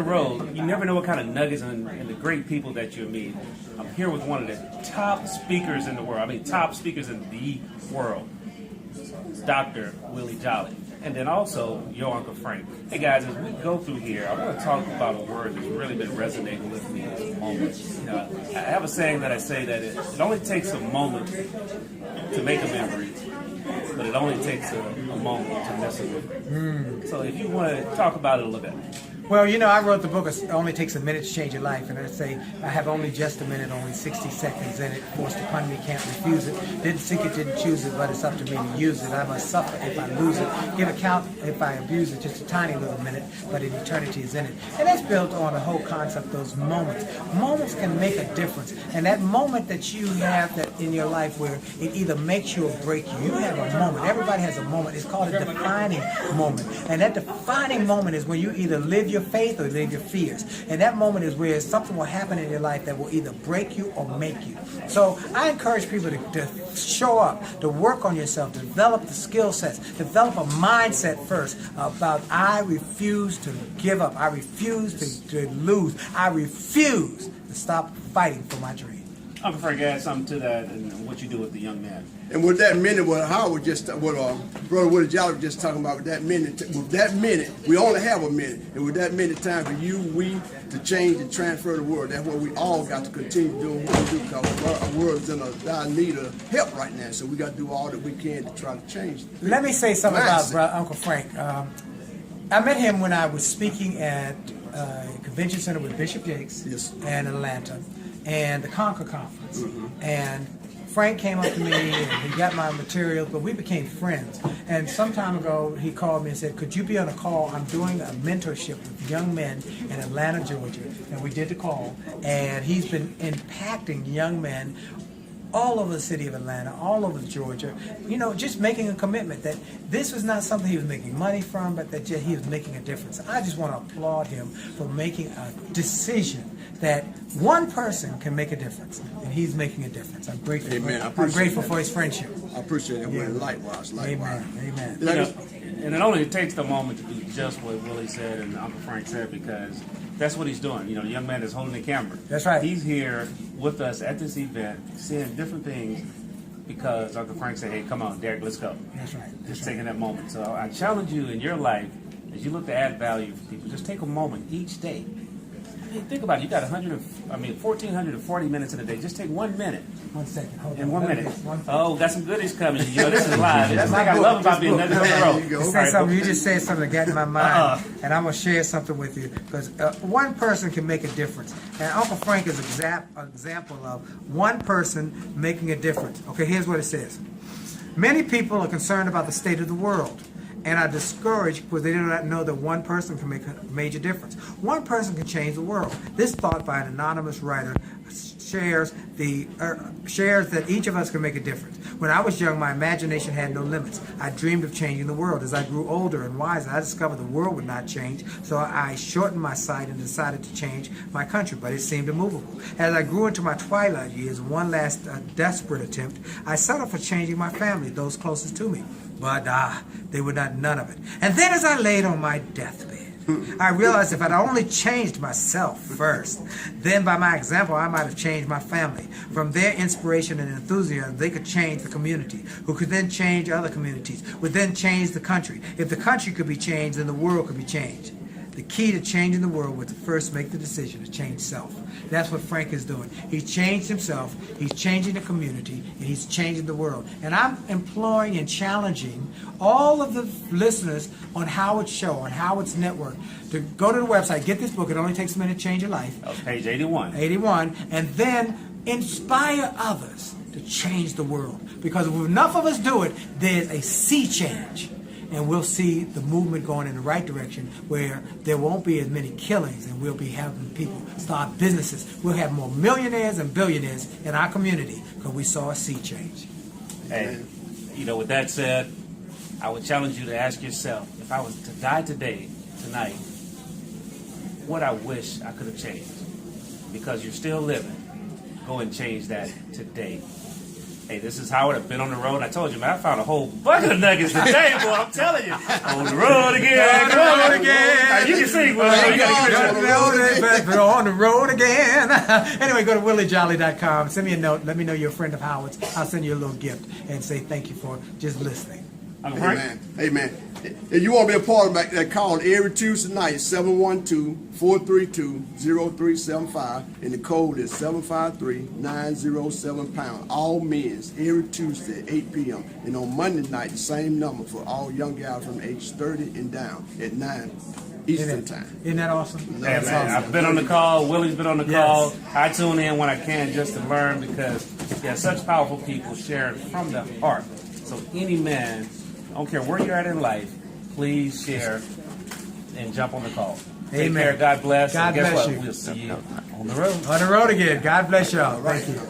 the road, you never know what kind of nuggets and the great people that you'll meet. I'm here with one of the top speakers in the world. I mean, top speakers in the world. Dr. Willie Jolley. And then also your Uncle Frank. Hey guys, as we go through here, I want to talk about a word that's really been resonating with me at the moment. You know, I have a saying that I say that it only takes a moment to make a memory, but it only takes a moment to miss it. So if you want to talk about it a little bit. Well, you know, I wrote the book, It Only Takes a Minute to Change Your Life, and I say, I have only just a minute, only 60 seconds in it, forced upon me, can't refuse it, didn't seek it, didn't choose it, but it's up to me to use it. I must suffer if I lose it, give account if I abuse it, just a tiny little minute, but an eternity is in it. And that's built on the whole concept, those moments. Moments can make a difference, and that moment that you have that in your life where it either makes you or breaks you, you have a moment. Everybody has a moment. It's called a defining moment, and that defining moment is when you either live your faith or live your fears. And that moment is where something will happen in your life that will either break you or make you. So I encourage people to show up, to work on yourself, to develop the skill sets, develop a mindset first about I refuse to give up. I refuse to lose. I refuse to stop fighting for my dream. I'm afraid to add something to that and what you do with the young man. And with that minute, what Howard just, what Brother Willie Jolley was just talking about, with that minute, we only have a minute. And with that minute time for you, we, to change and transfer the world, that's what we all got to continue doing what we do, because our world is in a dire need of help right now. So we got to do all that we can to try to change it. Let me say something about Uncle Frank. I met him when I was speaking at a convention center with Bishop Jakes in Atlanta, and the Conquer Conference. And Frank came up to me and he got my materials, but we became friends. And some time ago, he called me and said, could you be on a call? I'm doing a mentorship with young men in Atlanta, Georgia. And we did the call. And he's been impacting young men all over the city of Atlanta, all over Georgia, you know, just making a commitment that this was not something he was making money from, but that he was making a difference. I just want to applaud him for making a decision that one person can make a difference, and he's making a difference. I'm grateful. Amen. I'm grateful for his friendship. I appreciate it. Yeah. Likewise. Amen. Amen. You know, and it only takes the moment to do just what Willie said and Uncle Frank said, because that's what he's doing. You know, the young man is holding the camera. That's right. He's here with us at this event, seeing different things, because Uncle Frank said, hey, come on, Derek, let's go. That's right. Just taking that moment. So I challenge you in your life, as you look to add value for people, just take a moment each day. I mean, think about it. You got 1,440 minutes in a day. Just take 1 minute. 1 second. Hold In on. 1 minute. One Oh, got some goodies coming. You know, this is live. That's what I love about being Nugget on the road. You said something. You just said something that got in my mind, and I'm gonna share something with you, because one person can make a difference. And Uncle Frank is an example of one person making a difference. Okay, here's what it says: many people are concerned about the state of the world and are discouraged because they do not know that one person can make a major difference. One person can change the world. This thought by an anonymous writer shares that each of us can make a difference. When I was young, my imagination had no limits. I dreamed of changing the world. As I grew older and wiser, I discovered the world would not change, so I shortened my sight and decided to change my country, but it seemed immovable. As I grew into my twilight years, one last desperate attempt, I settled for changing my family, those closest to me. But they would not none of it. And then as I laid on my deathbed, I realized if I'd only changed myself first, then by my example, I might have changed my family. From their inspiration and enthusiasm, they could change the community, who could then change other communities, would then change the country. If the country could be changed, then the world could be changed. The key to changing the world was to first make the decision to change self. That's what Frank is doing. He's changed himself, he's changing the community, and he's changing the world. And I'm imploring and challenging all of the listeners on Howard's show, on Howard's network, to go to the website, get this book. It only takes a minute to change your life. Page 81. 81, and then inspire others to change the world. Because if enough of us do it, there's a sea change. And we'll see the movement going in the right direction, where there won't be as many killings, and we'll be having people start businesses. We'll have more millionaires and billionaires in our community because we saw a sea change. Hey, you know, with that said, I would challenge you to ask yourself, if I was to die today, tonight, what I wish I could have changed. Because you're still living, go and change that today. Hey, this is Howard. I've been on the road. And I told you, man, I found a whole bucket of nuggets today, boy. I'm telling you. On the road again. On the road again. You can sing, boy. You gotta give it On the road again. Anyway, go to williejolly.com. Send me a note. Let me know you're a friend of Howard's. I'll send you a little gift and say thank you for just listening. Amen. Amen. If you want to be a part of that, call every Tuesday night, 712-432-0375, and the code is 753-907#. All men's every Tuesday at 8 p.m. And on Monday night, the same number for all young gals from age 30 and down at 9 Eastern time. Isn't that awesome? Yeah, That's man, awesome. I've been on the call. Willie's been on the Yes. call. I tune in when I can just to learn because such powerful people sharing from the heart. So any man, I don't care where you're at in life, please share and jump on the call. Take Amen. care. God bless. God and guess bless what? you. We'll see you on the road. On the road again. God bless y'all. Thank you.